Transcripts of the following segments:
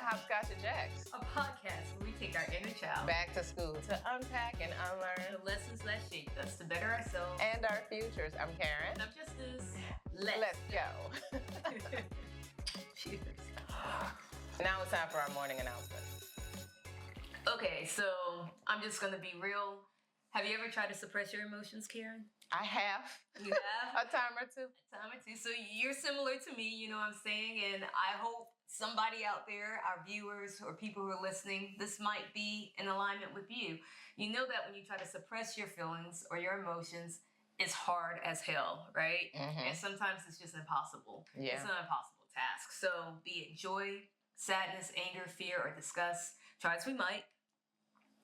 Hopscotch-N-Jacks, a podcast where we take our inner child back to school to unpack and unlearn the lessons that shaped us to better ourselves and our futures. I'm Karen. and I'm Justice. Let's go. Cheers. Now it's time for our morning announcement. Okay, so I'm just going to be real. Have you ever tried to suppress your emotions, Karen? I have. You have? A time or two. A time or two. So you're similar to me, you know what I'm saying? And I hope somebody out there, our viewers or people who are listening, this might be in alignment with you. You know that when you try to suppress your feelings or your emotions, it's hard as hell, right? Mm-hmm. And sometimes it's just impossible. Yeah. It's an impossible task. So be it joy, sadness, anger, fear, or disgust, try as we might,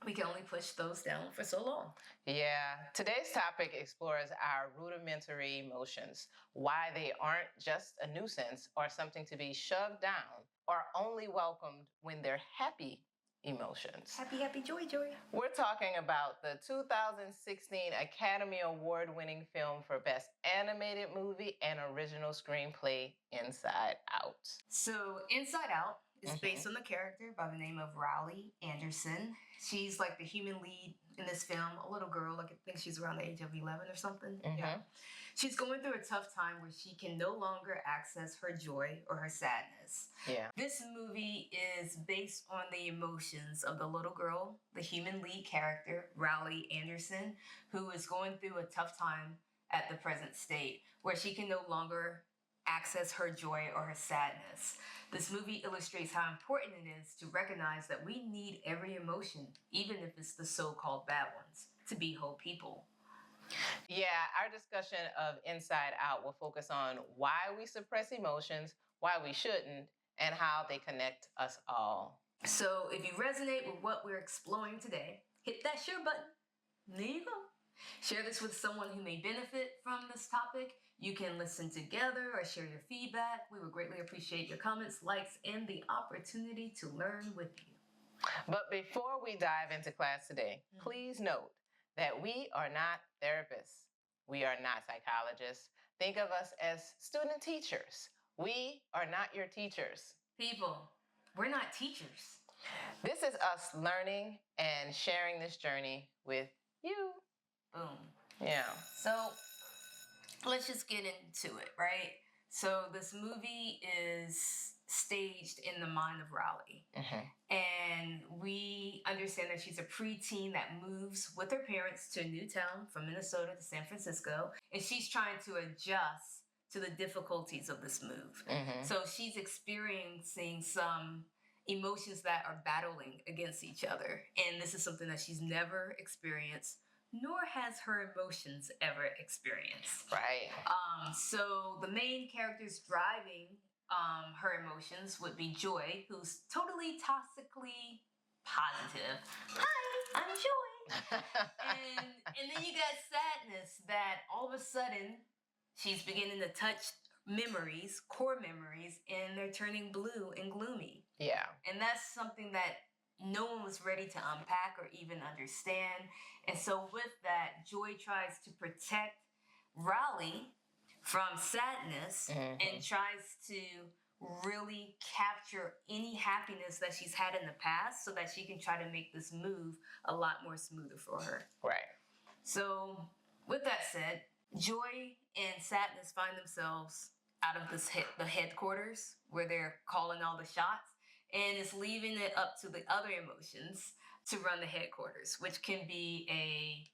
we can only push those down for so long. Yeah. Today's topic explores our rudimentary emotions, why they aren't just a nuisance or something to be shoved down, or only welcomed when they're happy emotions. Happy, happy, joy, joy. We're talking about the 2016 Academy Award-winning film for Best Animated Movie and Original Screenplay, Inside Out. So Inside Out is based on the character by the name of Riley Anderson. She's like the human lead in this film, a little girl, like I think she's around the age of 11 or something. Yeah. She's going through a tough time where she can no longer access her joy or her sadness. Yeah. This movie is based on the emotions of the little girl, the human lead character, Riley Anderson, who is going through a tough time at the present state where she can no longer access her joy or her sadness. This movie illustrates how important it is to recognize that we need every emotion, even if it's the so-called bad ones, to be whole people. Yeah, our discussion of Inside Out will focus on why we suppress emotions, why we shouldn't, and how they connect us all. So if you resonate with what we're exploring today, hit that share button. There you go. Share this with someone who may benefit from this topic. You can listen together or share your feedback. We would greatly appreciate your comments, likes, and the opportunity to learn with you. But before we dive into class today, please note that we are not therapists. We are not psychologists. Think of us as student teachers. We are not your teachers. People, we're not teachers. This is us learning and sharing this journey with you. Boom. Yeah. So let's just get into it, right? So this movie is staged in the mind of Riley. And we understand that she's a preteen that moves with her parents to a new town from Minnesota to San Francisco. And she's trying to adjust to the difficulties of this move. So she's experiencing some emotions that are battling against each other. And this is something that she's never experienced, nor has her emotions ever experienced. Right. So the main characters driving her emotions would be Joy, who's totally toxically positive. Hi, I'm Joy. and then you got Sadness, that all of a sudden she's beginning to touch memories, core memories, and they're turning blue and gloomy. Yeah. And that's something that no one was ready to unpack or even understand. And so with that, Joy tries to protect Riley from sadness and tries to really capture any happiness that she's had in the past so that she can try to make this move a lot more smoother for her. Right. So with that said, Joy and Sadness find themselves out of the headquarters where they're calling all the shots. And it's leaving it up to the other emotions to run the headquarters, which can be a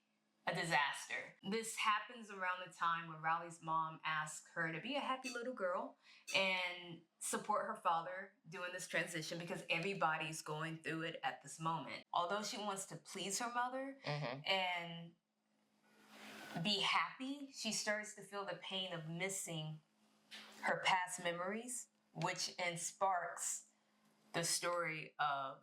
disaster. This happens around the time when Riley's mom asks her to be a happy little girl and support her father doing this transition because everybody's going through it at this moment. Although she wants to please her mother and be happy, she starts to feel the pain of missing her past memories, which sparks the story of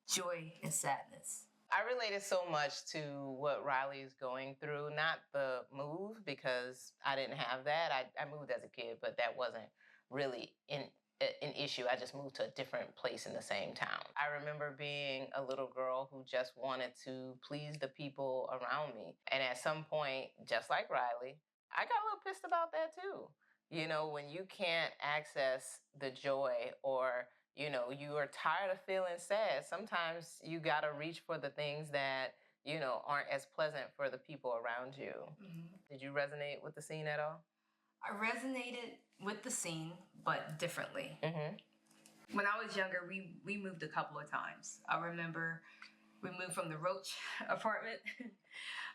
Joy and Sadness. I related so much to what Riley's going through, not the move, because I didn't have that. I moved as a kid, but that wasn't really an issue. I just moved to a different place in the same town. I remember being a little girl who just wanted to please the people around me. And at some point, just like Riley, I got a little pissed about that too. You know, when you can't access the joy or you are tired of feeling sad, sometimes you got to reach for the things that, aren't as pleasant for the people around you. Mhm. Did you resonate with the scene at all? I resonated with the scene, but differently. Mm-hmm. When I was younger, we moved a couple of times. I remember we moved from the Roach apartment,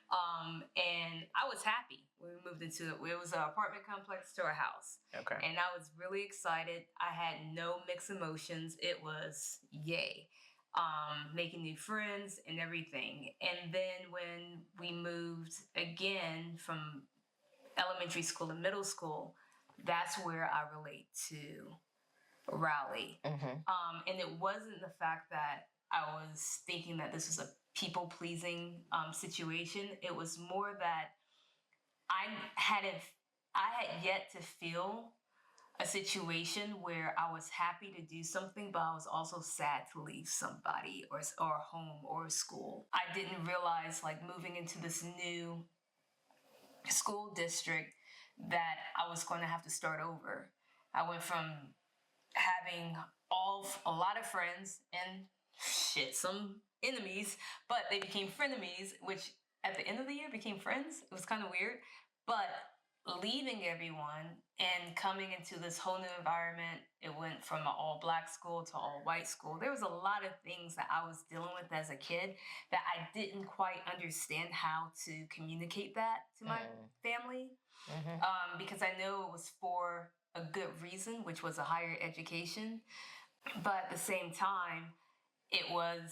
and I was happy when we moved into it. It was an apartment complex to our house, Okay. and I was really excited. I had no mixed emotions. It was yay. Making new friends and everything. And then when we moved again from elementary school to middle school, that's where I relate to Rowley. Mm-hmm. And it wasn't the fact that I was thinking that this was a people pleasing situation. It was more that I hadn't, I had yet to feel a situation where I was happy to do something, but I was also sad to leave somebody or home or school. I didn't realize, like, moving into this new school district, that I was going to have to start over. I went from having a lot of friends and some enemies, but they became frenemies, which at the end of the year became friends. It was kind of weird, but leaving everyone and coming into this whole new environment, it went from an all black school to all white school. There was a lot of things that I was dealing with as a kid that I didn't quite understand how to communicate that to my family, because I know it was for a good reason, which was a higher education. But at the same time, it was,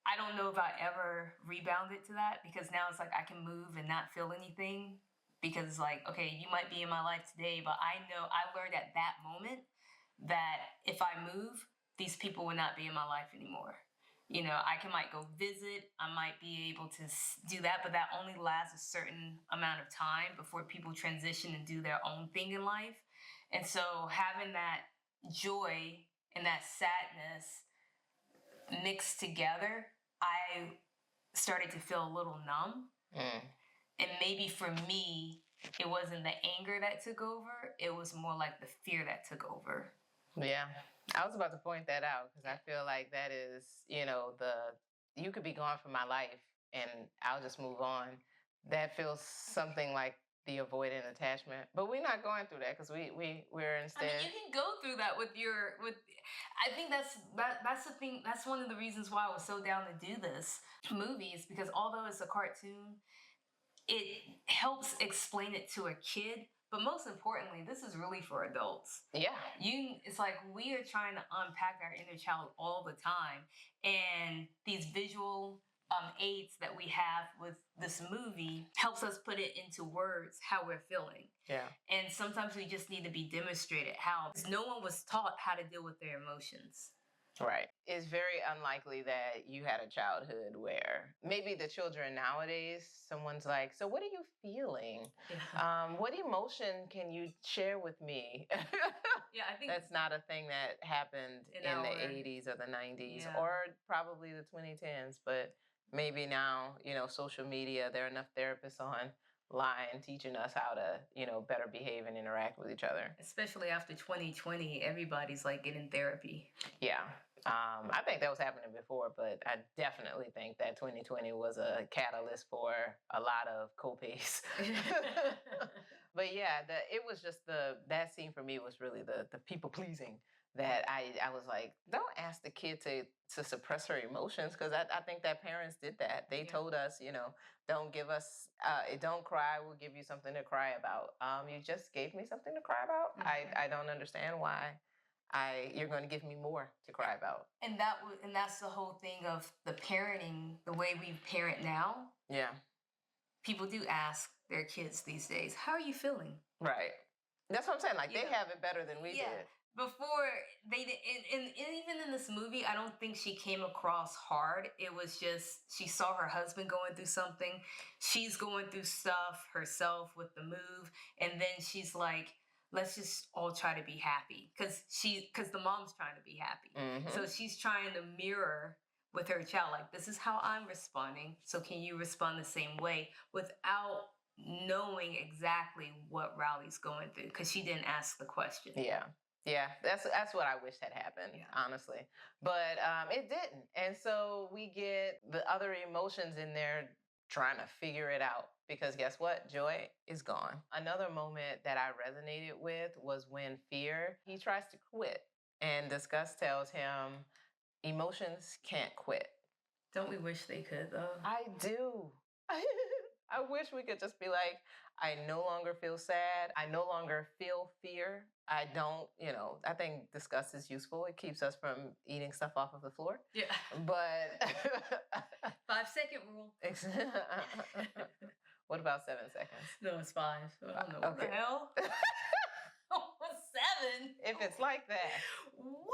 I don't know if I ever rebounded to that, because now it's like I can move and not feel anything, because it's like, okay, you might be in my life today, but I know I learned at that moment that if I move, these people will not be in my life anymore. I might go visit, I might be able to do that, but that only lasts a certain amount of time before people transition and do their own thing in life. And so having that joy and that sadness mixed together, I started to feel a little numb. And maybe for me, it wasn't the anger that took over, it was more like the fear that took over. Yeah. I was about to point that out because I feel like that is, you could be gone from my life and I'll just move on. That feels something like the avoidant attachment, but we're not going through that because we're instead. I mean, you can go through that with. I think that's the thing. That's one of the reasons why I was so down to do this movie, is because although it's a cartoon, it helps explain it to a kid. But most importantly, this is really for adults. Yeah. It's like we are trying to unpack our inner child all the time. And these visual aids that we have with this movie helps us put it into words how we're feeling. Yeah. And sometimes we just need to be demonstrated how. No one was taught how to deal with their emotions. Right. It's very unlikely that you had a childhood where maybe the children nowadays, someone's like, so what are you feeling? Yeah. What emotion can you share with me? Yeah, I think that's not a thing that happened in the 80s or the 90s, yeah, or probably the 2010s. But maybe now, social media, there are enough therapists online teaching us how to, better behave and interact with each other. Especially after 2020, everybody's like getting therapy. Yeah. I think that was happening before, but I definitely think that 2020 was a catalyst for a lot of copays. But yeah, it was just that scene for me was really the people pleasing, that I was like, don't ask the kid to suppress her emotions, because I think that parents did that. They told us, don't give us, don't cry, we'll give you something to cry about. You just gave me something to cry about. I don't understand why you're going to give me more to cry about. And that's the whole thing of the parenting, the way we parent now. Yeah. People do ask their kids these days, how are you feeling? Right. That's what I'm saying. Like, they have it better than we did. Before they did, and even in this movie, I don't think she came across hard. It was just, she saw her husband going through something. She's going through stuff herself with the move. And then she's like, let's just all try to be happy. Because the mom's trying to be happy. Mm-hmm. So she's trying to mirror with her child, like, this is how I'm responding, so can you respond the same way, without knowing exactly what Rowley's going through, because she didn't ask the question. Yeah. Yeah, that's what I wish had happened, honestly. But it didn't. And so we get the other emotions in there trying to figure it out because guess what? Joy is gone. Another moment that I resonated with was when Fear, he tries to quit and Disgust tells him emotions can't quit. Don't we wish they could though? I do. I wish we could just be like, I no longer feel sad. I no longer feel fear. I don't, I think disgust is useful. It keeps us from eating stuff off of the floor. Yeah. But 5-second rule. What about 7 seconds? No, it's 5. I don't know what the hell. 7? If it's like that. Wow.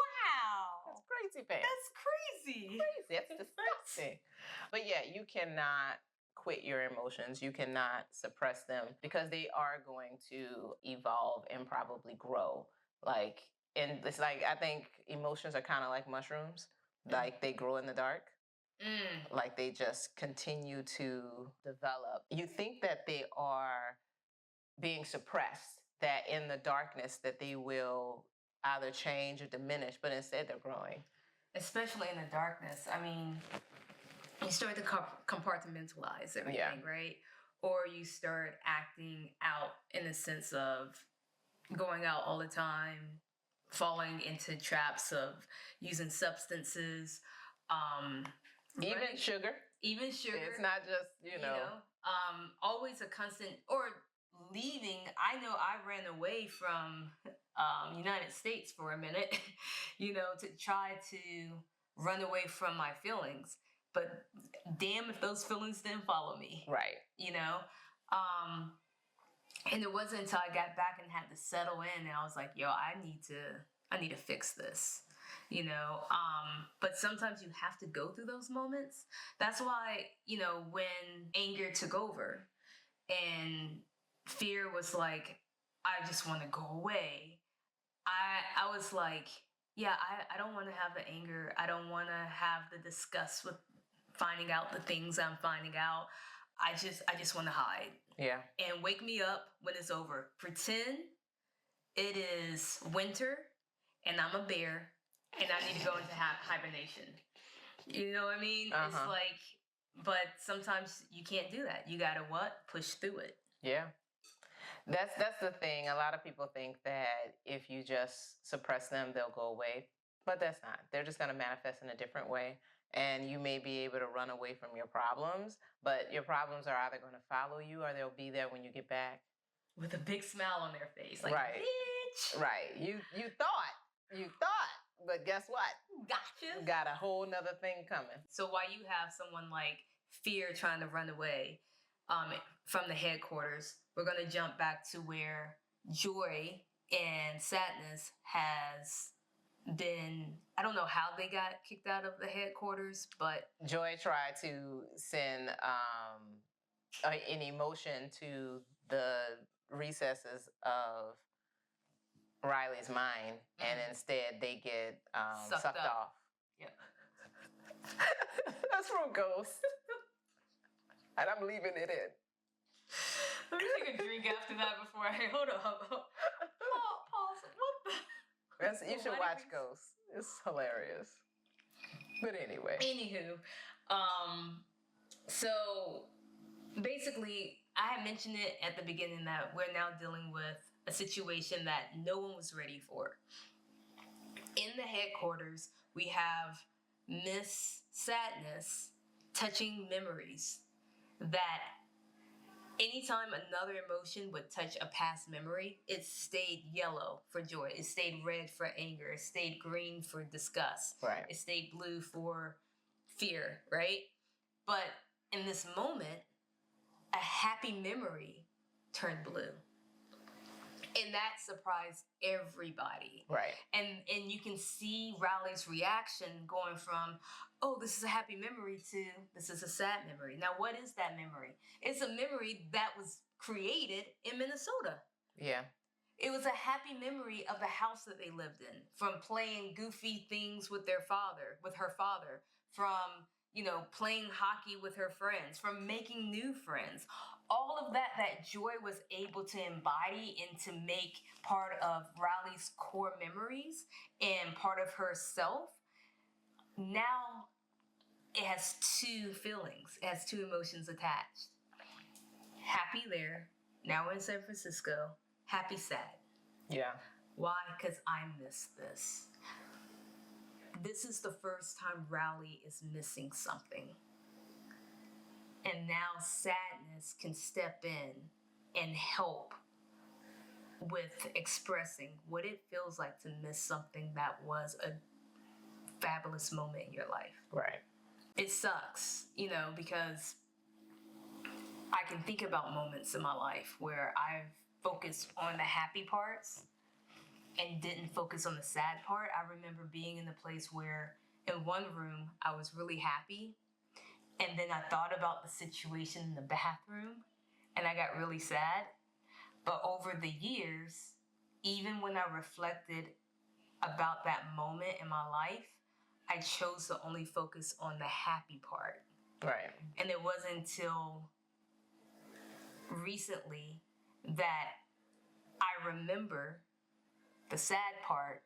That's crazy, Pam. That's crazy. That's disgusting. But yeah, you cannot quit your emotions. You cannot suppress them because they are going to evolve and probably grow. And it's like, I think emotions are kind of like mushrooms. Like they grow in the dark. Like they just continue to develop. You think that they are being suppressed, that in the darkness that they will either change or diminish, but instead they're growing. Especially in the darkness. I mean, you start to compartmentalize everything, right? Or you start acting out in the sense of going out all the time, falling into traps of using substances, even sugar. Even sugar. It's not just, always a constant, or leaving. I know I ran away from United States for a minute, to try to run away from my feelings. But damn if those feelings didn't follow me. Right. And it wasn't until I got back and had to settle in and I was like, yo, I need to fix this. But sometimes you have to go through those moments. That's why, when anger took over and fear was like, I just want to go away. I was like, yeah, I don't want to have the anger. I don't want to have the disgust with finding out the things I'm finding out. I just want to hide. Yeah. And wake me up when it's over. Pretend it is winter and I'm a bear and I need to go into hibernation. You know what I mean? Uh-huh. It's like, but sometimes you can't do that. You gotta push through it. Yeah. That's the thing. A lot of people think that if you just suppress them, they'll go away. But that's not. They're just going to manifest in a different way. And you may be able to run away from your problems, but your problems are either going to follow you or they'll be there when you get back. With a big smile on their face. Like, right. Bitch. Right. You thought, but guess what? Gotcha. Got a whole nother thing coming. So while you have someone like Fear trying to run away from the headquarters, we're going to jump back to where Joy and Sadness has been, I don't know how they got kicked out of the headquarters, but Joy tried to send an emotion to the recesses of Riley's mind, and instead they get sucked off. Yep. That's from Ghost. And I'm leaving it in. Let me take a drink after that before I hold up. Pause. What the? You should watch Ghost. It's hilarious. But anyway. Anywho, so basically, I had mentioned it at the beginning that we're now dealing with a situation that no one was ready for. In the headquarters, we have Miss Sadness touching memories that anytime another emotion would touch a past memory, it stayed yellow for joy. It stayed red for anger. It stayed green for disgust. Right. It stayed blue for fear, right? But in this moment, a happy memory turned blue. And that surprised everybody. Right. And you can see Riley's reaction going from, oh, this is a happy memory to this is a sad memory. Now, what is that memory? It's a memory that was created in Minnesota. Yeah. It was a happy memory of the house that they lived in, from playing goofy things with her father, from, playing hockey with her friends, from making new friends. all of that Joy was able to embody and to make part of Riley's core memories and part of herself, now it has two feelings, it has two emotions attached. Happy there, now we're in San Francisco, happy, sad. Yeah. Why? Because I miss this. This is the first time Riley is missing something. And now sadness can step in and help with expressing what it feels like to miss something that was a fabulous moment in your life. Right. It sucks, because I can think about moments in my life where I've focused on the happy parts and didn't focus on the sad part. I remember being in the place where in one room I was really happy, and then I thought about the situation in the bathroom and I got really sad. But over the years, even when I reflected about that moment in my life, I chose to only focus on the happy part. Right. And it wasn't until recently that I remember the sad part,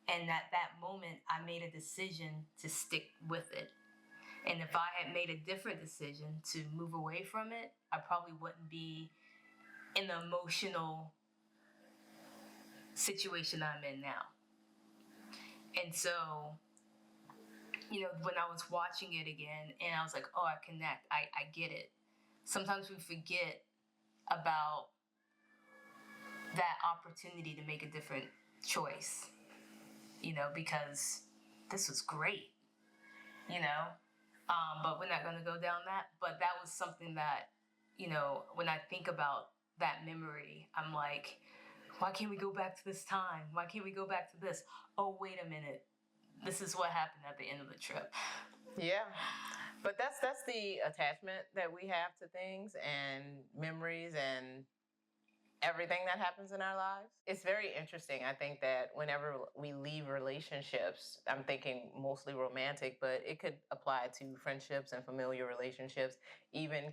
and at that moment I made a decision to stick with it. And if I had made a different decision to move away from it, I probably wouldn't be in the emotional situation I'm in now. And so, when I was watching it again and I was like, oh, I connect, I get it. Sometimes we forget about that opportunity to make a different choice, because this was great, but we're not going to go down that. But that was something that, when I think about that memory, I'm like, why can't we go back to this time? Why can't we go back to this? Oh, wait a minute. This is what happened at the end of the trip. Yeah. But that's the attachment that we have to things and memories and everything that happens in our lives. It's very interesting. I think that whenever we leave relationships, I'm thinking mostly romantic, but it could apply to friendships and familiar relationships, even,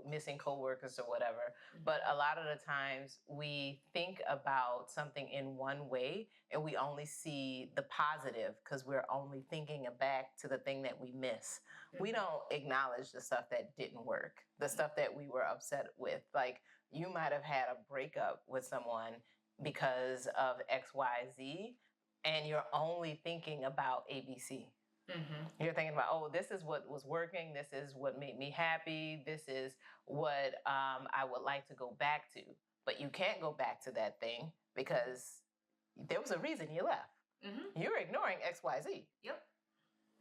missing coworkers or whatever. But a lot of the times we think about something in one way and we only see the positive because we're only thinking back to the thing that we miss. We don't acknowledge the stuff that didn't work, the stuff that we were upset with. Like, you might have had a breakup with someone because of XYZ, and you're only thinking about ABC. Mm-hmm. You're thinking about, oh, this is what was working. This is what made me happy. This is what I would like to go back to. But you can't go back to that thing because there was a reason you left. Mm-hmm. You're ignoring XYZ. Yep.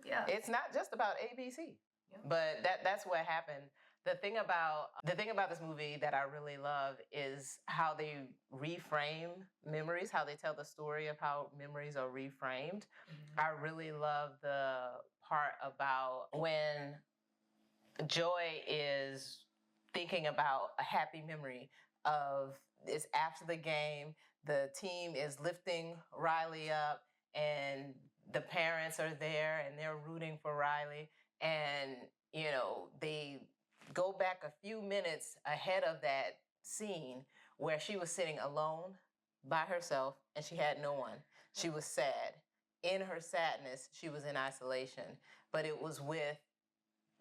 Yeah. It's not just about ABC. Yep. But that's what happened. The thing about this movie that I really love is how they reframe memories, how they tell the story of how memories are reframed. Mm-hmm. I really love the part about when Joy is thinking about a happy memory of it's after the game, the team is lifting Riley up and the parents are there and they're rooting for Riley, and they go back a few minutes ahead of that scene where she was sitting alone by herself and she had no one. She was sad. In her sadness, she was in isolation, but it was with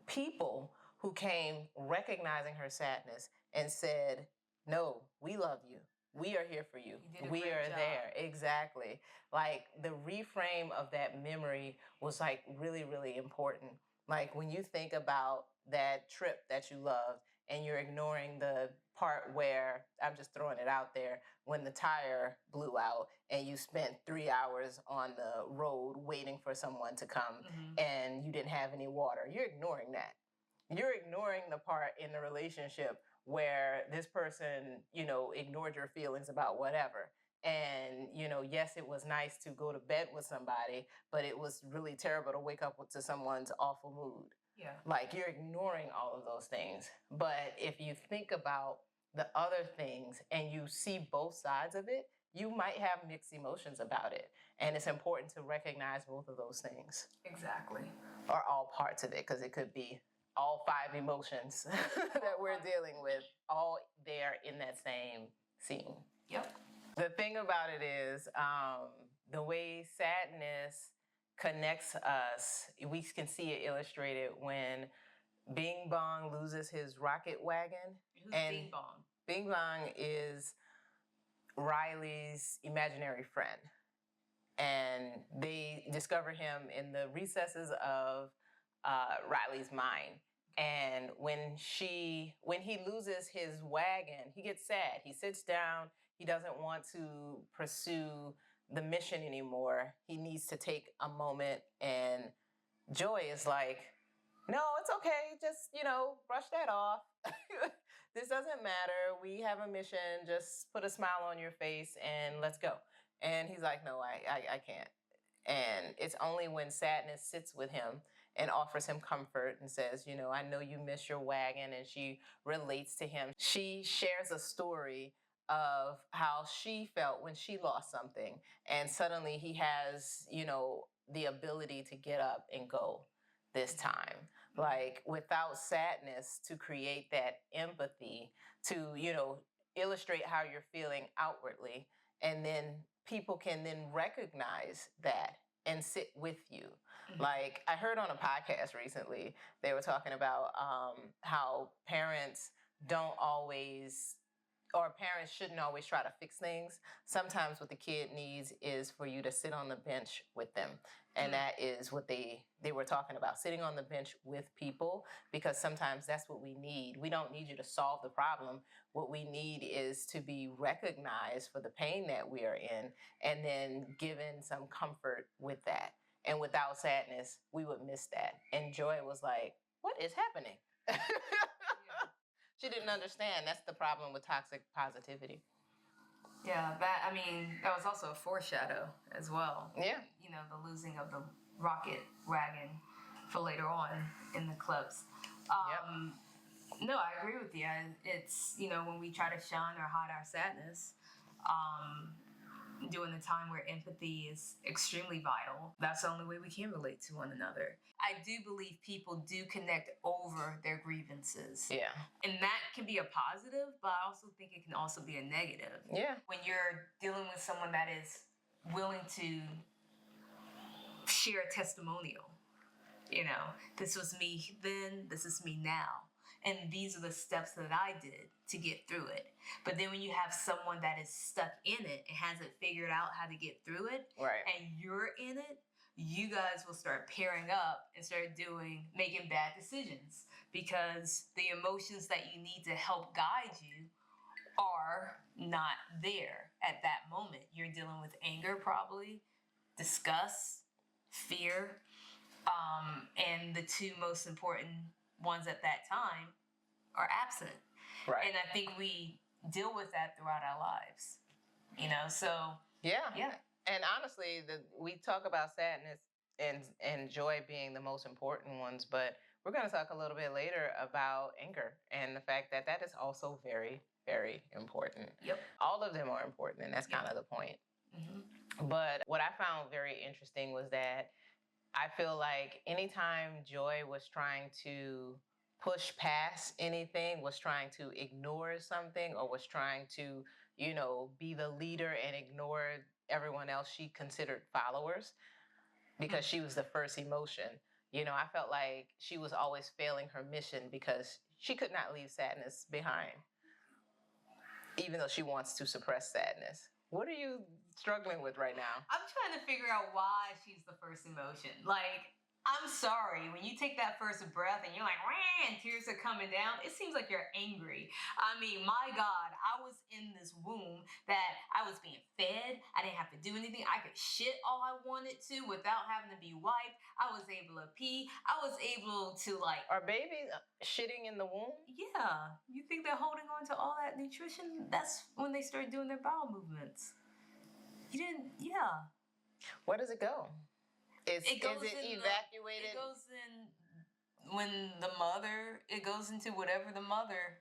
people who came recognizing her sadness and said, no, we love you. We are here for you. We are there. Exactly. Like, the reframe of that memory was like really, really important. Like, when you think about that trip that you loved and you're ignoring the part where, I'm just throwing it out there, when the tire blew out and you spent 3 hours on the road waiting for someone to come, mm-hmm. and you didn't have any water, you're ignoring that. You're ignoring the part in the relationship where this person, ignored your feelings about whatever. And, yes, it was nice to go to bed with somebody, but it was really terrible to wake up to someone's awful mood. Yeah. Like, you're ignoring all of those things. But if you think about the other things and you see both sides of it, you might have mixed emotions about it. And it's important to recognize both of those things. Exactly. Or all parts of it, because it could be all 5 emotions that we're dealing with, all there in that same scene. Yep. The thing about it is, the way sadness connects us, we can see it illustrated when Bing Bong loses his rocket wagon. Who's and Bing Bong? Bing Bong is Riley's imaginary friend. And they discover him in the recesses of Riley's mind. And when he loses his wagon, he gets sad. He sits down. He doesn't want to pursue the mission anymore. He needs to take a moment. And Joy is like, no, it's okay. Just, brush that off. This doesn't matter. We have a mission. Just put a smile on your face and let's go. And he's like, no, I can't. And it's only when sadness sits with him and offers him comfort and says, I know you miss your wagon, and she relates to him. She shares a story of how she felt when she lost something. And suddenly he has, the ability to get up and go this time. Like, without sadness, to create that empathy, to, illustrate how you're feeling outwardly. And then people can then recognize that and sit with you. Like, I heard on a podcast recently, they were talking about how parents shouldn't always try to fix things. Sometimes what the kid needs is for you to sit on the bench with them. And that is what they were talking about, sitting on the bench with people, because sometimes that's what we need. We don't need you to solve the problem. What we need is to be recognized for the pain that we are in, and then given some comfort with that. And without sadness, we would miss that. And Joy was like, what is happening? Yeah. She didn't understand. That's the problem with toxic positivity. Yeah, that was also a foreshadow as well. Yeah. The losing of the rocket wagon for later on in the clips. No, I agree with you. It's, when we try to shun or hide our sadness, during the time where empathy is extremely vital, that's the only way we can relate to one another. I do believe people do connect over their grievances. Yeah. And that can be a positive, but I also think it can also be a negative. Yeah. When you're dealing with someone that is willing to share a testimonial, this was me then, this is me now. And these are the steps that I did to get through it. But then when you have someone that is stuck in it and hasn't figured out how to get through it, right, and you're in it, you guys will start pairing up and start making bad decisions, because the emotions that you need to help guide you are not there at that moment. You're dealing with anger, probably, disgust, fear, and the two most important ones at that time are absent. Right. And I think we deal with that throughout our lives, so. Yeah. And honestly, we talk about sadness and joy being the most important ones, but we're going to talk a little bit later about anger and the fact that that is also very, very important. Yep. All of them are important, and that's kind of the point. Mm-hmm. But what I found very interesting was that I feel like anytime Joy was trying to push past anything, was trying to ignore something, or was trying to, be the leader and ignore everyone else she considered followers, because she was the first emotion, I felt like she was always failing her mission because she could not leave sadness behind, even though she wants to suppress sadness. What are you struggling with right now? I'm trying to figure out why she's the first emotion. Like, I'm sorry, when you take that first breath and you're like, "Wah," and tears are coming down, it seems like you're angry. I mean, my God, I was in this womb that I was being fed. I didn't have to do anything. I could shit all I wanted to without having to be wiped. I was able to pee. I was able to, Are babies shitting in the womb? Yeah. You think they're holding on to all that nutrition? That's when they start doing their bowel movements. You didn't, yeah. Where does it go? Is it evacuated? It goes in when it goes into whatever the mother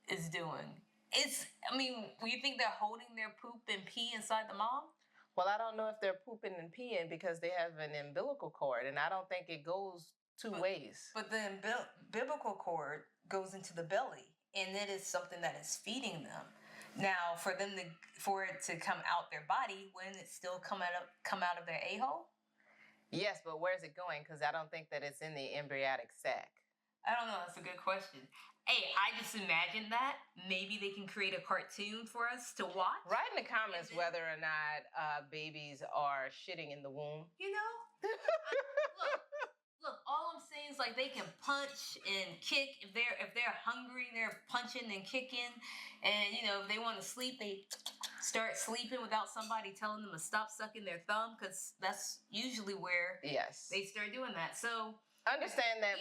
is doing. You think they're holding their poop and pee inside the mom? Well, I don't know if they're pooping and peeing because they have an umbilical cord, and I don't think it goes two ways. But the biblical cord goes into the belly, and it is something that is feeding them. Now, for it to come out their body, wouldn't it still come out of their a-hole? Yes, but where's it going? Because I don't think that it's in the embryonic sac. I don't know. That's a good question. Hey, I just imagine that. Maybe they can create a cartoon for us to watch. Write in the comments whether or not babies are shitting in the womb. You know? Look, all I'm saying is like they can punch and kick. If they're hungry, they're punching and kicking. And if they want to sleep, they start sleeping without somebody telling them to stop sucking their thumb, because that's usually where they start doing that. So understand that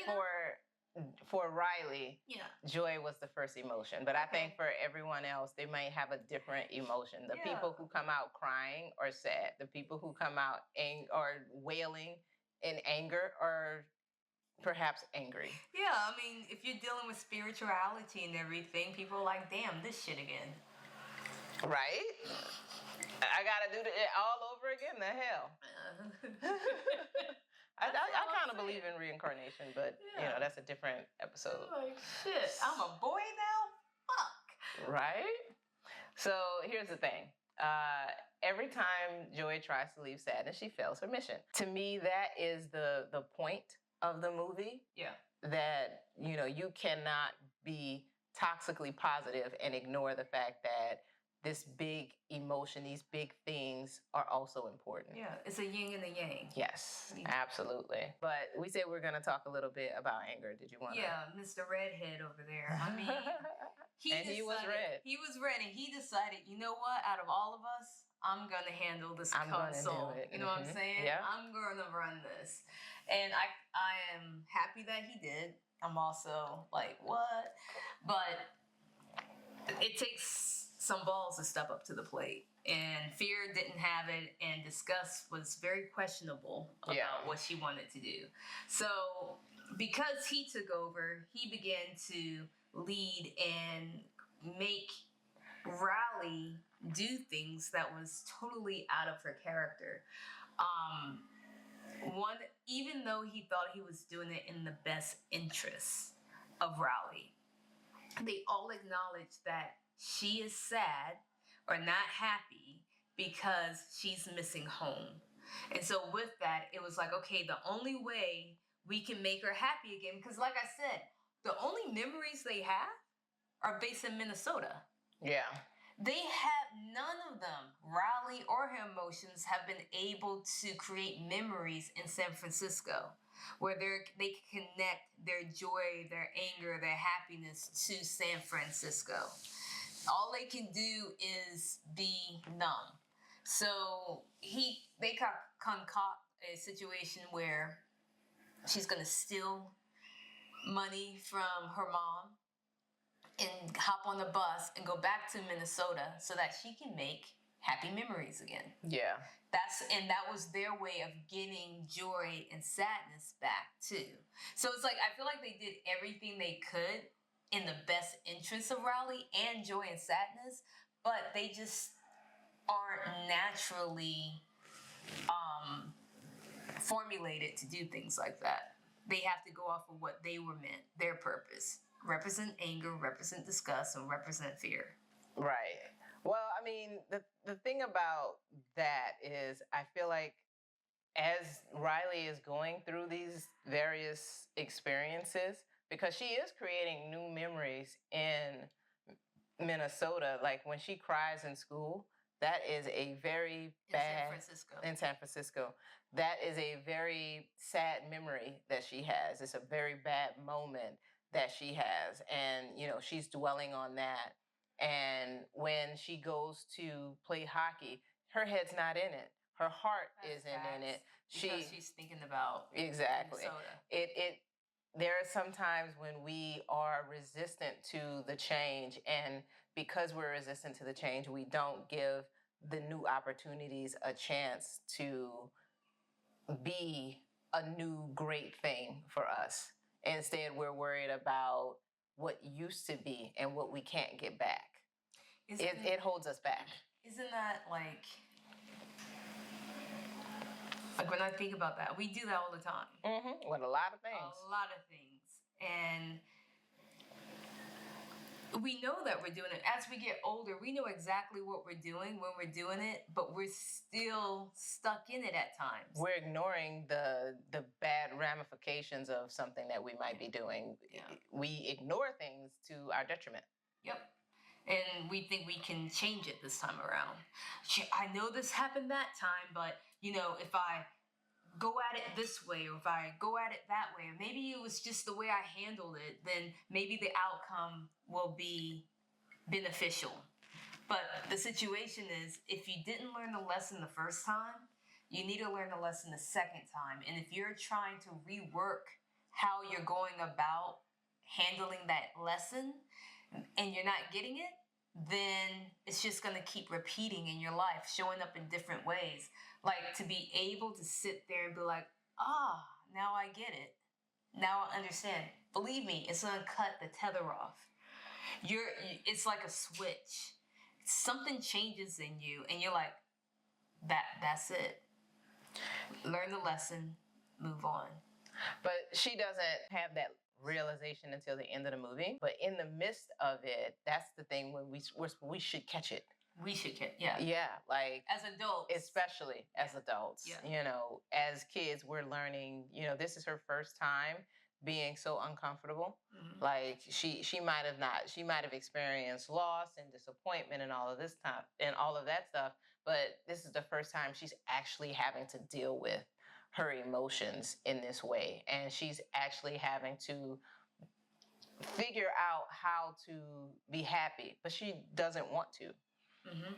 for Riley, joy was the first emotion. But I think for everyone else, they might have a different emotion. The people who come out crying are sad. The people who come out or wailing in anger are perhaps angry. Yeah, I mean, if you're dealing with spirituality and everything, people are like, damn, this shit again. Right? I gotta do it all over again? The hell? I kind of believe in reincarnation, but that's a different episode. Like, shit, I'm a boy now? Fuck. Right? So here's the thing. Every time Joy tries to leave sadness, she fails her mission. To me, that is the point of the movie. Yeah. That, you cannot be toxically positive and ignore the fact that this big emotion, these big things are also important. Yeah, it's a yin and a yang. Yes, absolutely. But we said we're going to talk a little bit about anger. Did you want to? Yeah, Mr. Redhead over there. I mean, he was red. He was red, and he decided, you know what? Out of all of us, I'm going to handle this console. You know what I'm saying? Yeah. I'm going to run this. And I am happy that he did. I'm also like, what? But it takes some balls to step up to the plate. And Fear didn't have it, and Disgust was very questionable about what she wanted to do. So because he took over, he began to lead and make Riley do things that was totally out of her character. Even though he thought he was doing it in the best interest of Riley, they all acknowledge that she is sad or not happy because she's missing home. And so with that, it was like, okay, the only way we can make her happy again, because like I said, the only memories they have are based in Minnesota. Yeah. They have none of them, Riley or her emotions, have been able to create memories in San Francisco where they can connect their joy, their anger, their happiness to San Francisco. All they can do is be numb. So they concoct a situation where she's going to steal money from her mom and hop on the bus and go back to Minnesota so that she can make happy memories again. Yeah. That was their way of getting joy and sadness back too. So it's like, I feel like they did everything they could in the best interest of Riley and joy and sadness, but they just aren't naturally formulated to do things like that. They have to go off of what they were meant, their purpose. Represent anger, represent disgust, and represent fear. Right. Well, I mean, the thing about that is I feel like as Riley is going through these various experiences, because she is creating new memories in Minnesota, like when she cries in school, that is a very bad... In San Francisco. That is a very sad memory that she has. It's a very bad moment that she has. And, she's dwelling on that. And when she goes to play hockey, her head's not in it. Her heart isn't in it. Because she's thinking about exactly. Minnesota. There are some times when we are resistant to the change, and because we're resistant to the change, we don't give the new opportunities a chance to be a new great thing for us. Instead, we're worried about what used to be and what we can't get back. It holds us back. Isn't that like Like when I think about that, we do that all the time. With a lot of things. A lot of things. And we know that we're doing it. As we get older, we know exactly what we're doing when we're doing it, but we're still stuck in it at times. We're ignoring the bad ramifications of something that we might be doing. Yeah. We ignore things to our detriment. Yep. And we think we can change it this time around. I know this happened that time, but, if I go at it this way, or if I go at it that way, or maybe it was just the way I handled it, then maybe the outcome will be beneficial. But the situation is, if you didn't learn the lesson the first time, you need to learn the lesson the second time. And if you're trying to rework how you're going about handling that lesson and you're not getting it, then it's just going to keep repeating in your life, showing up in different ways. Like, to be able to sit there and be like, now I get it. Now I understand. Believe me, it's going to cut the tether off. It's like a switch. Something changes in you and you're like, that's it. Learn the lesson, move on. But she doesn't have that realization until the end of the movie. But in the midst of it, that's the thing when we should catch it. We should catch, yeah. Yeah, like as adults, especially as adults. Yeah. As kids, we're learning. this is her first time being so uncomfortable. Mm-hmm. Like she might have experienced loss and disappointment and all of this time and all of that stuff. But this is the first time she's actually having to deal with her emotions in this way. And she's actually having to figure out how to be happy, but she doesn't want to. Mm-hmm.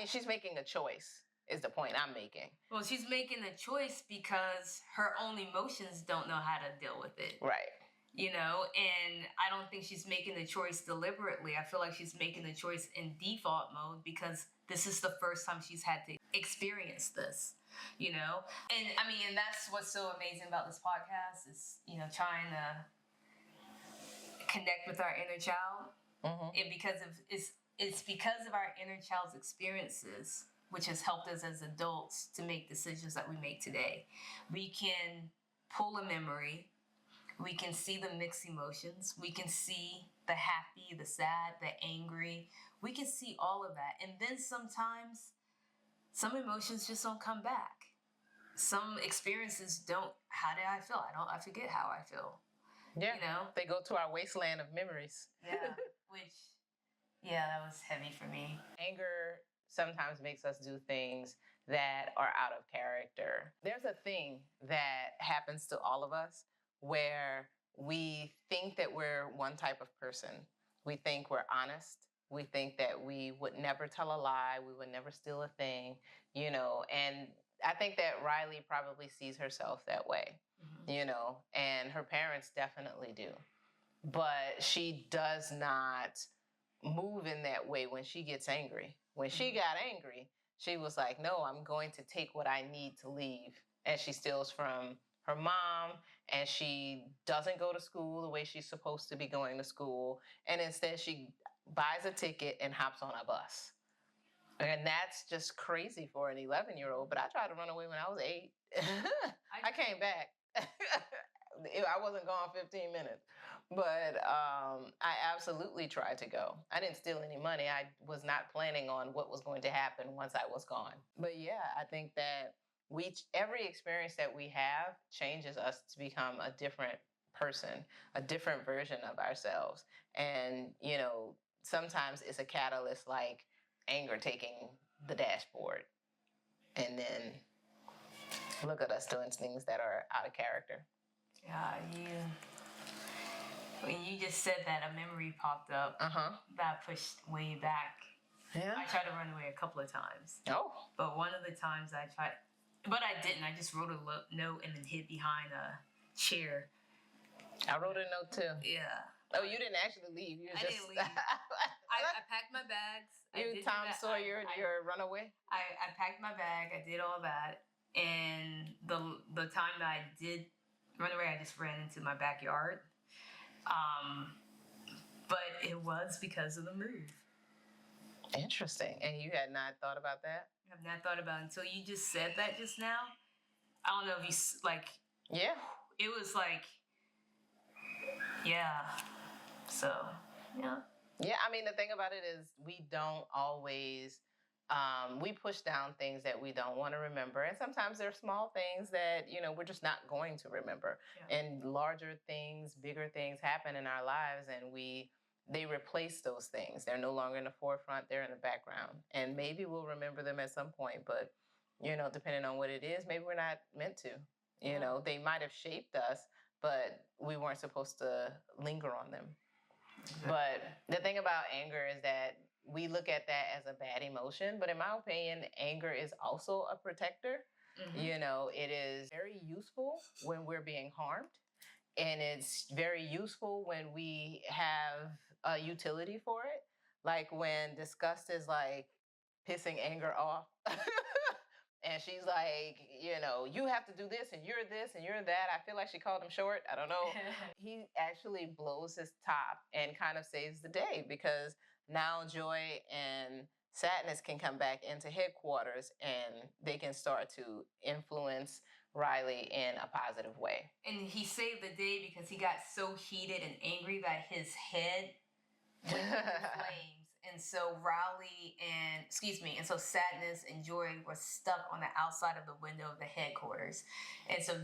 She's making a choice, is the point I'm making. Well, she's making a choice because her own emotions don't know how to deal with it. Right. And I don't think she's making the choice deliberately. I feel like she's making the choice in default mode because this is the first time she's had to experience this. And that's what's so amazing about this podcast is, trying to connect with our inner child. Mm-hmm. And it's because of our inner child's experiences, which has helped us as adults to make decisions that we make today. We can pull a memory. We can see the mixed emotions. We can see the happy, the sad, the angry. We can see all of that. And then sometimes some emotions just don't come back. Some experiences don't. How did I feel? I forget how I feel. Yeah. They go to our wasteland of memories. Yeah. That was heavy for me. Anger sometimes makes us do things that are out of character. There's a thing that happens to all of us where we think that we're one type of person. We think we're honest. We think that we would never tell a lie. We would never steal a thing, and I think that Riley probably sees herself that way, and her parents definitely do. But she does not move in that way when she gets angry. When she got angry, she was like, no, I'm going to take what I need to leave. And she steals from her mom, and she doesn't go to school the way she's supposed to be going to school. And instead she buys a ticket and hops on a bus. And that's just crazy for an 11-year-old. But I tried to run away when I was 8. I came back. I wasn't gone 15 minutes. But I absolutely tried to go. I didn't steal any money. I was not planning on what was going to happen once I was gone. But yeah, I think that every experience that we have changes us to become a different person, a different version of ourselves. And, sometimes it's a catalyst like anger taking the dashboard. And then look at us doing things that are out of character. Yeah, when you just said that, a memory popped up that pushed way back. Yeah. I tried to run away a couple of times. Oh. But one of the times I tried, but I didn't. I just wrote a note and then hid behind a chair. I wrote a note too. Yeah. Oh, you didn't actually leave. I didn't leave. I packed my bags. You Tom Sawyer, your runaway? I packed my bag. I did all that. And the time that I did run away, I just ran into my backyard. But it was because of the move. Interesting. And you had not thought about that? I have not thought about it until you just said that just now. I don't know if you like. Yeah. It was like, yeah. So, yeah. Yeah, I mean, the thing about it is we don't always, we push down things that we don't want to remember. And sometimes there are small things that, we're just not going to remember. Yeah. And larger things, bigger things happen in our lives, and they replace those things. They're no longer in the forefront, they're in the background. And maybe we'll remember them at some point, but, depending on what it is, maybe we're not meant to. They might have shaped us, but we weren't supposed to linger on them. But the thing about anger is that we look at that as a bad emotion, but in my opinion, anger is also a protector. It is very useful when we're being harmed, and it's very useful when we have a utility for it. Like when disgust is like pissing anger off. And she's like, you have to do this and you're that. I feel like she called him short. I don't know. He actually blows his top and kind of saves the day, because now joy and sadness can come back into headquarters and they can start to influence Riley in a positive way. And he saved the day because he got so heated and angry that his head went into flames. And so and so sadness and joy were stuck on the outside of the window of the headquarters. And so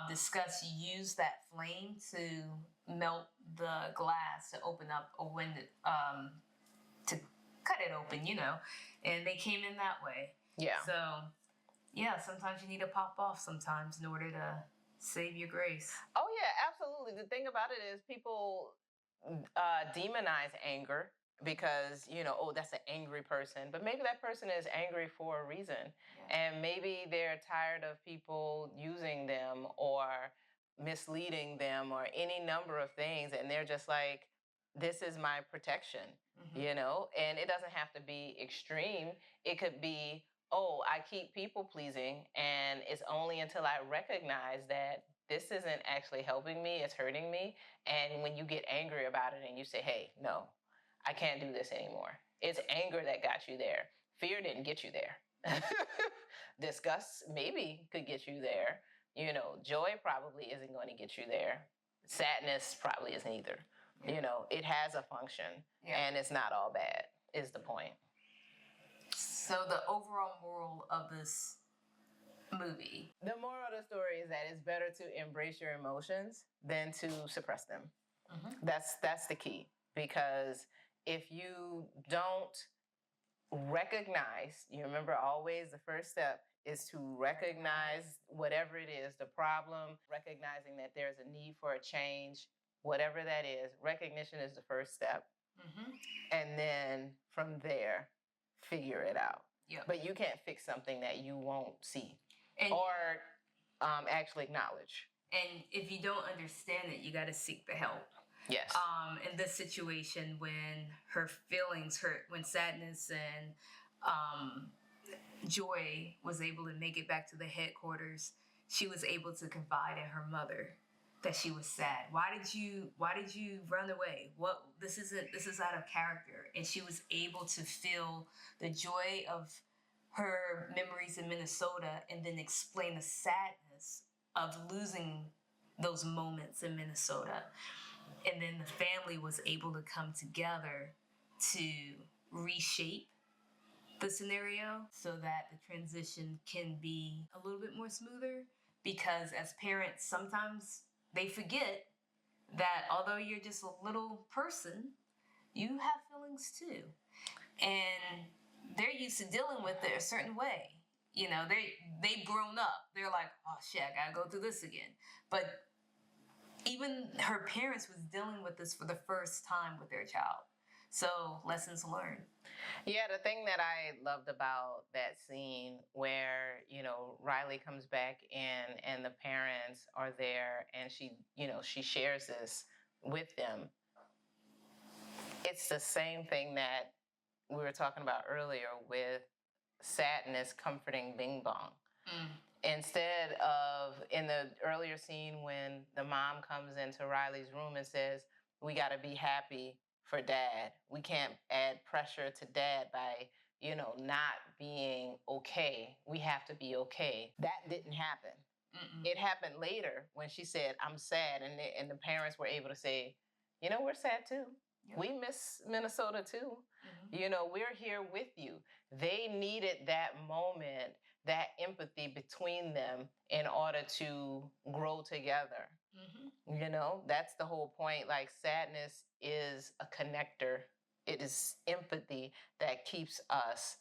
Disgust used that flame to melt the glass to open up a window, to cut it open, and they came in that way. Yeah. So, yeah, sometimes you need to pop off sometimes in order to save your grace. Oh, yeah, absolutely. The thing about it is people demonize anger because, that's an angry person. But maybe that person is angry for a reason. Yeah. And maybe they're tired of people using them or misleading them or any number of things. And they're just like, this is my protection, and it doesn't have to be extreme. It could be, oh, I keep people pleasing, and it's only until I recognize that this isn't actually helping me, it's hurting me. And when you get angry about it and you say, hey, no, I can't do this anymore. It's anger that got you there. Fear didn't get you there. Disgust maybe could get you there. Joy probably isn't going to get you there. Sadness probably isn't either. It has a function, and it's not all bad, is the point. So the overall moral of this movie. The moral of the story is that it's better to embrace your emotions than to suppress them. Mm-hmm. That's the key, because if you don't recognize, you remember always the first step is to recognize whatever it is, the problem, recognizing that there's a need for a change, whatever that is. Recognition is the first step. Mm-hmm. And then from there, figure it out. Yep. But you can't fix something that you won't see or actually acknowledge. And if you don't understand it, you got to seek the help. Yes. In this situation, when her feelings hurt, when sadness and joy was able to make it back to the headquarters, she was able to confide in her mother that she was sad. Why did you run away? This is out of character. And she was able to feel the joy of her memories in Minnesota and then explain the sadness of losing those moments in Minnesota. And then the family was able to come together to reshape the scenario so that the transition can be a little bit more smoother, because as parents, sometimes they forget that although you're just a little person, you have feelings too. And they're used to dealing with it a certain way. They've grown up. They're like, oh shit, I gotta go through this again. But even her parents was dealing with this for the first time with their child. So lessons learned. Yeah, the thing that I loved about that scene where, Riley comes back in and the parents are there and she shares this with them. It's the same thing that we were talking about earlier with sadness comforting Bing Bong. Instead of, in the earlier scene when the mom comes into Riley's room and says, we got to be happy for dad. We can't add pressure to dad by, not being okay. We have to be okay. That didn't happen. It happened later when she said, I'm sad. And the parents were able to say, you know, we're sad too. Yep. We miss Minnesota too. You know, we're here with you. They needed that moment, that empathy between them in order to grow together. You know, that's the whole point. Like, sadness is a connector. It is empathy that keeps us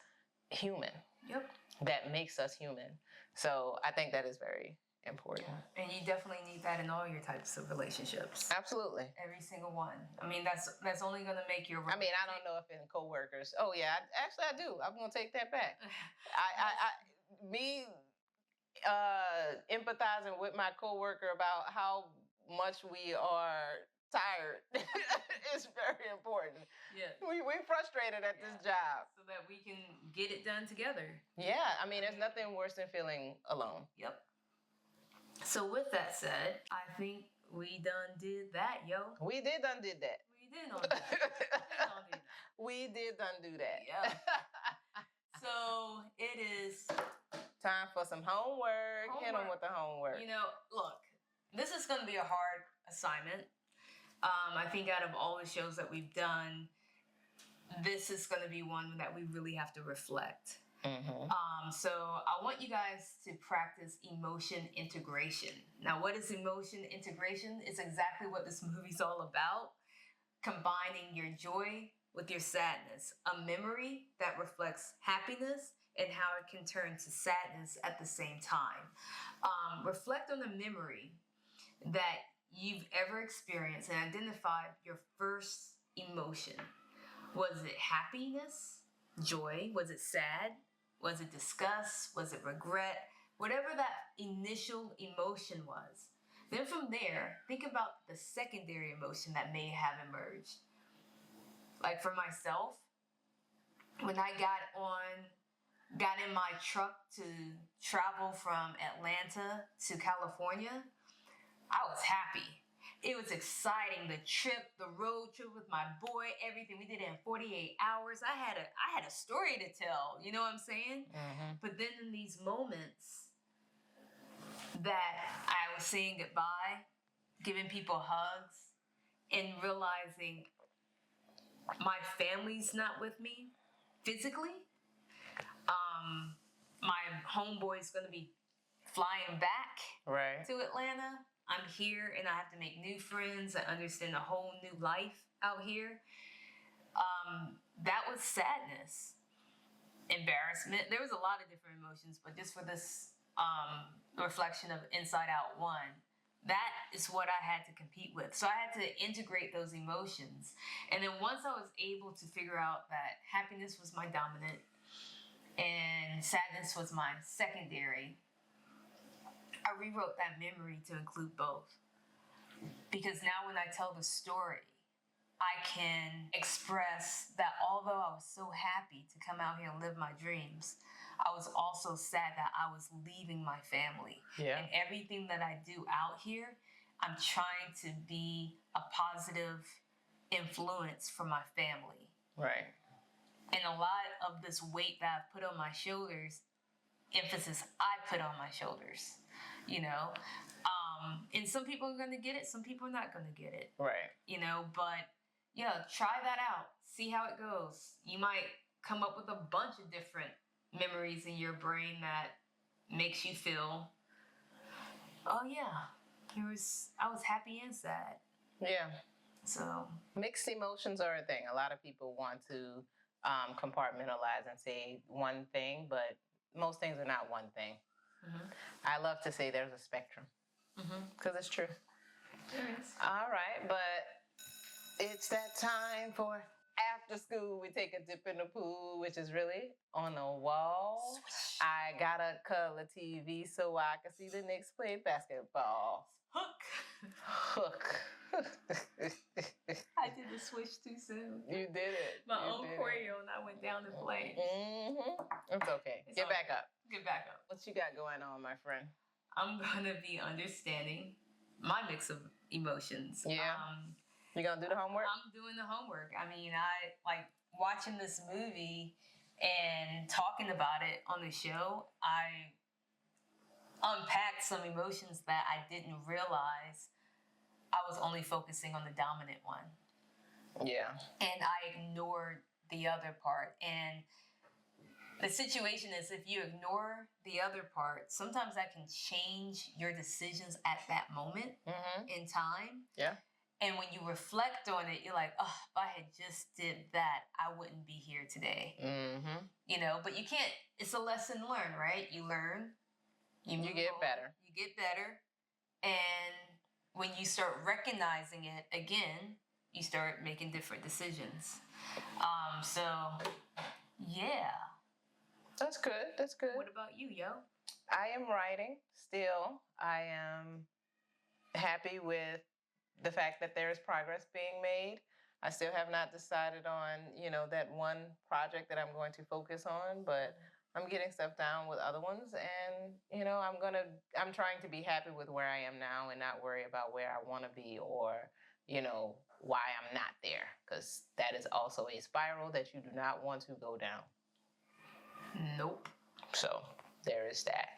human. Yep. That makes us human. So I think that is very important. Yeah. And you definitely need that in all your types of relationships. Absolutely. Every single one. I mean, that's only going to make your... I mean, I don't know if in coworkers. Oh yeah, actually I do. I'm going to take that back. Me empathizing with my coworker about how much we are tired is very important. Yeah. We're frustrated at this job. So that we can get it done together. Yeah, I mean, there's nothing worse than feeling alone. Yep. So with that said, I think we done did that, yo. We did done did that. We did on that. We did done do that. Yeah. So it is time for some homework. Hit them with the homework. You know, look, this is going to be a hard assignment. I think out of all the shows that we've done, this is going to be one that we really have to reflect. So I want you guys to practice emotion integration. Now, what is emotion integration? It's exactly what this movie's all about. Combining your joy with your sadness. A memory that reflects happiness and how it can turn to sadness at the same time. Reflect on a memory that you've ever experienced and identify your first emotion. Was it happiness? Joy? Was it sad? Was it disgust? Was it regret? Whatever that initial emotion was. Then from there, think about the secondary emotion that may have emerged. Like for myself, when I got in my truck to travel from Atlanta to California, I was happy. It was exciting. The trip, the road trip with my boy, everything. We did it in 48 hours. I had a story to tell. You know what I'm saying? But then in these moments that I was saying goodbye, giving people hugs, and realizing my family's not with me physically. My homeboy's going to be flying back to Atlanta. I'm here and I have to make new friends. I understand a whole new life out here. That was sadness, embarrassment. There was a lot of different emotions, but just for this reflection of Inside Out 1, that is what I had to compete with. So I had to integrate those emotions. And then once I was able to figure out that happiness was my dominant and sadness was my secondary, I rewrote that memory to include both. Because now when I tell the story, I can express that although I was so happy to come out here and live my dreams, I was also sad that I was leaving my family. Yeah. And everything that I do out here, I'm trying to be a positive influence for my family. Right. And a lot of this weight that I've put on my shoulders, emphasis I put on my shoulders. You know, and some people are going to get it. Some people are not going to get it. Right. You know, but yeah, try that out. See how it goes. You might come up with a bunch of different memories in your brain that makes you feel, oh yeah, I was happy and sad. Yeah. So mixed emotions are a thing. A lot of people want to compartmentalize and say one thing, but most things are not one thing. I love to say there's a spectrum because it's true. There is. All right, but it's that time for after school. We take a dip in the pool, which is really on the wall. Swish. I gotta color TV so I can see the Knicks play basketball. Hook. I did the switch too soon. You did it. My own choreo and I went down and played. It's okay. Get back up. Get back up. What you got going on, my friend? I'm gonna be understanding my mix of emotions. Yeah. You gonna do the homework? I'm doing the homework. I mean, I like watching this movie and talking about it on the show. unpacked some emotions that I didn't realize I was only focusing on the dominant one. Yeah. And I ignored the other part. And the situation is, if you ignore the other part, sometimes that can change your decisions at that moment in time. Yeah. And when you reflect on it, you're like, oh, if I had just did that, I wouldn't be here today. You know, but you can't, it's a lesson learned, right? You learn. You get better. You get better. And when you start recognizing it again, you start making different decisions. So, yeah. That's good. That's good. What about you, yo? I am writing still. I am happy with the fact that there is progress being made. I still have not decided on, you know, that one project that I'm going to focus on, but I'm getting stuff down with other ones, and, you know, I'm trying to be happy with where I am now and not worry about where I want to be or, you know, why I'm not there, because that is also a spiral that you do not want to go down. Nope. So there is that.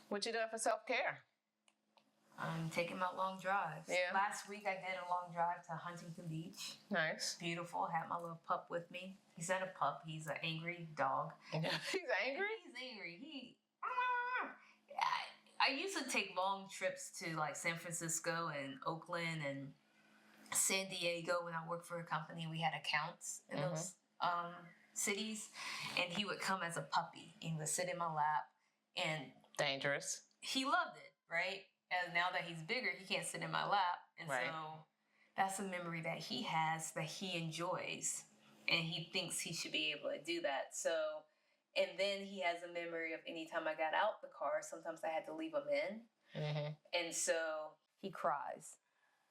What you doing for self-care? I'm taking my long drives. Yeah. Last week I did a long drive to Huntington Beach. Nice. Beautiful. Had my little pup with me. He's not a pup. He's an angry dog. He's angry? He's angry. I used to take long trips to like San Francisco and Oakland and San Diego when I worked for a company. We had accounts in those cities, and he would come as a puppy. He would sit in my lap, and dangerous. He loved it, right? And now that he's bigger, he can't sit in my lap, and so that's a memory that he has that he enjoys, and he thinks he should be able to do that. So, and then he has a memory of anytime I got out the car, sometimes I had to leave him in, and so he cries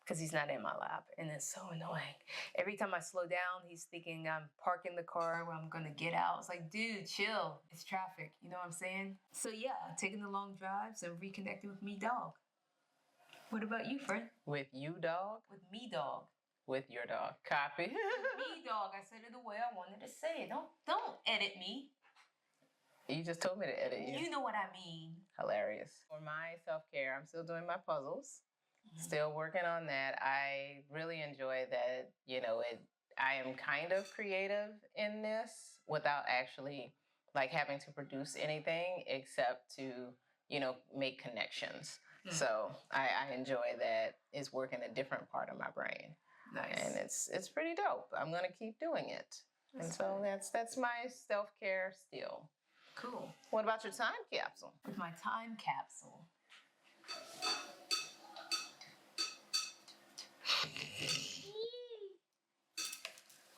because he's not in my lap, and it's so annoying. Every time I slow down, he's thinking I'm parking the car where I'm gonna get out. It's like, dude, chill. It's traffic. You know what I'm saying? So yeah, taking the long drives and reconnecting with me, dog. What about you, friend? With you, dog? With me, dog. With your dog. Copy. With me, dog. I said it the way I wanted to say it. Don't edit me. You just told me to edit you. You know what I mean. Hilarious. For my self-care, I'm still doing my puzzles. Still working on that. I really enjoy that, you know, I am kind of creative in this without actually like having to produce anything except to, you know, make connections. So I enjoy that it's working a different part of my brain. Nice. And it's pretty dope. I'm gonna keep doing it. And so that's my self-care still. Cool. What about your time capsule? With my time capsule.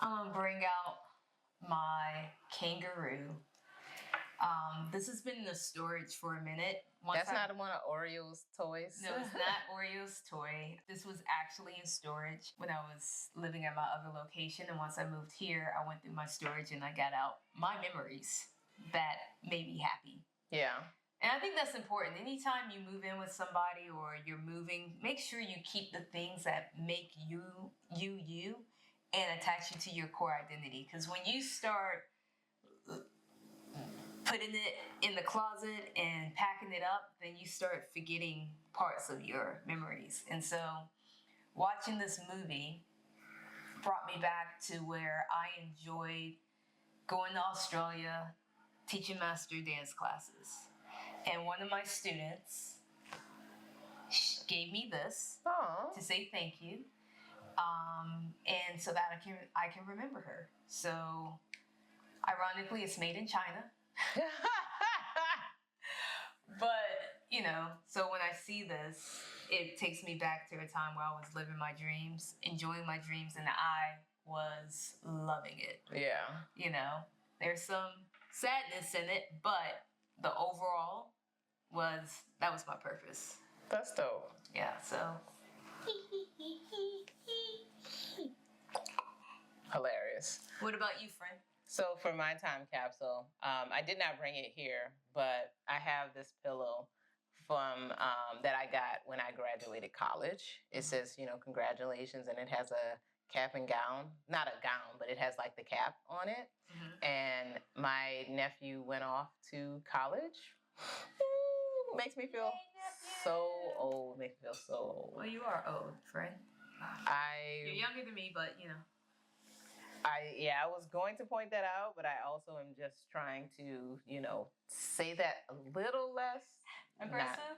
I'm gonna bring out my kangaroo. This has been in the storage for a minute. That's not one of Oreo's toys? No, it's not Oreo's toy. This was actually in storage when I was living at my other location. And once I moved here, I went through my storage and I got out my memories that made me happy. Yeah. And I think that's important. Anytime you move in with somebody or you're moving, make sure you keep the things that make you and attach you to your core identity. Because when you start putting it in the closet and packing it up, then you start forgetting parts of your memories. And so watching this movie brought me back to where I enjoyed going to Australia, teaching master dance classes. And one of my students gave me this to say thank you. And so that I can remember her. So ironically, it's made in China. But, you know, so when I see this, it takes me back to a time where I was living my dreams, enjoying my dreams, and I was loving it. Yeah. You know, there's some sadness in it, but the overall that was my purpose. That's dope. Yeah, so. Hilarious. What about you, friend? So for my time capsule, I did not bring it here, but I have this pillow from that I got when I graduated college. It says, you know, congratulations, and it has a cap and gown. Not a gown, but it has like the cap on it. And my nephew went off to college Makes me feel so old. Makes me feel so old. Well, you are old, friend. You're younger than me, but you know. I was going to point that out, but I also am just trying to, say that a little less Aggressive?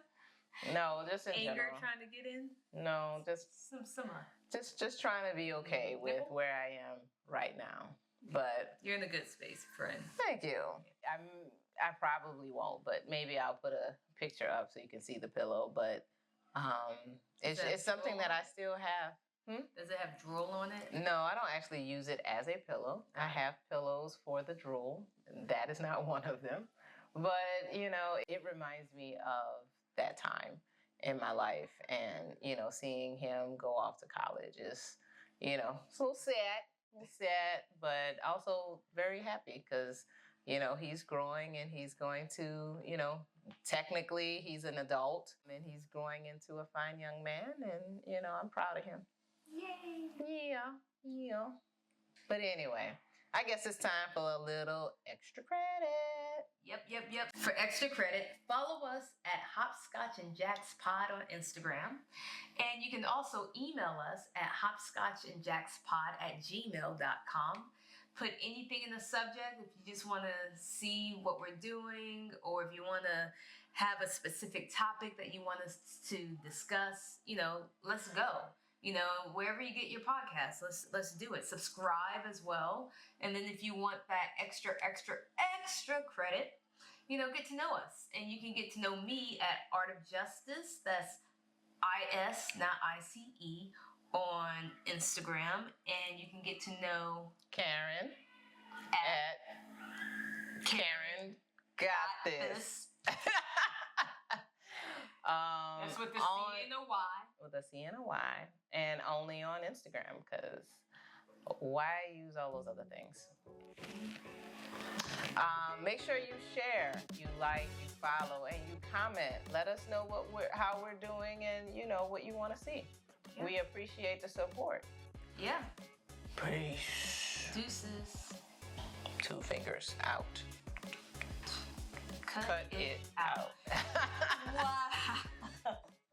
No, just in anger general. trying to get in? No, just just trying to be okay with where I am right now. But you're in a good space, friend. Thank you. I probably won't, but maybe I'll put a picture up so you can see the pillow. But it's something that I still have. Does it have drool on it? No, I don't actually use it as a pillow. I have pillows for the drool. That is not one of them. But, it reminds me of that time in my life. And, seeing him go off to college is, it's a little sad, but also very happy because, he's growing and he's going to, technically he's an adult and he's growing into a fine young man. And, I'm proud of him. Yay! Yeah. But anyway, I guess it's time for a little extra credit. Yep. For extra credit, follow us at Hopscotch-N-Jacks pod on Instagram. And you can also email us at hopscotchnjackspod@gmail.com. Put anything in the subject if you just want to see what we're doing, or if you want to have a specific topic that you want us to discuss, let's go. Wherever you get your podcast, let's do it. Subscribe as well. And then if you want that extra credit, get to know us. And you can get to know me at Art of Justice. That's IS, not ICE, on Instagram. And you can get to know Karen at Karen Got This. That's with the C and a Y. With a C and a Y. And only on Instagram, because why use all those other things? Make sure you share, you like, you follow, and you comment. Let us know how we're doing and, what you want to see. Yeah. We appreciate the support. Yeah. Peace. Deuces. 2 fingers out. Cut it out. Wow.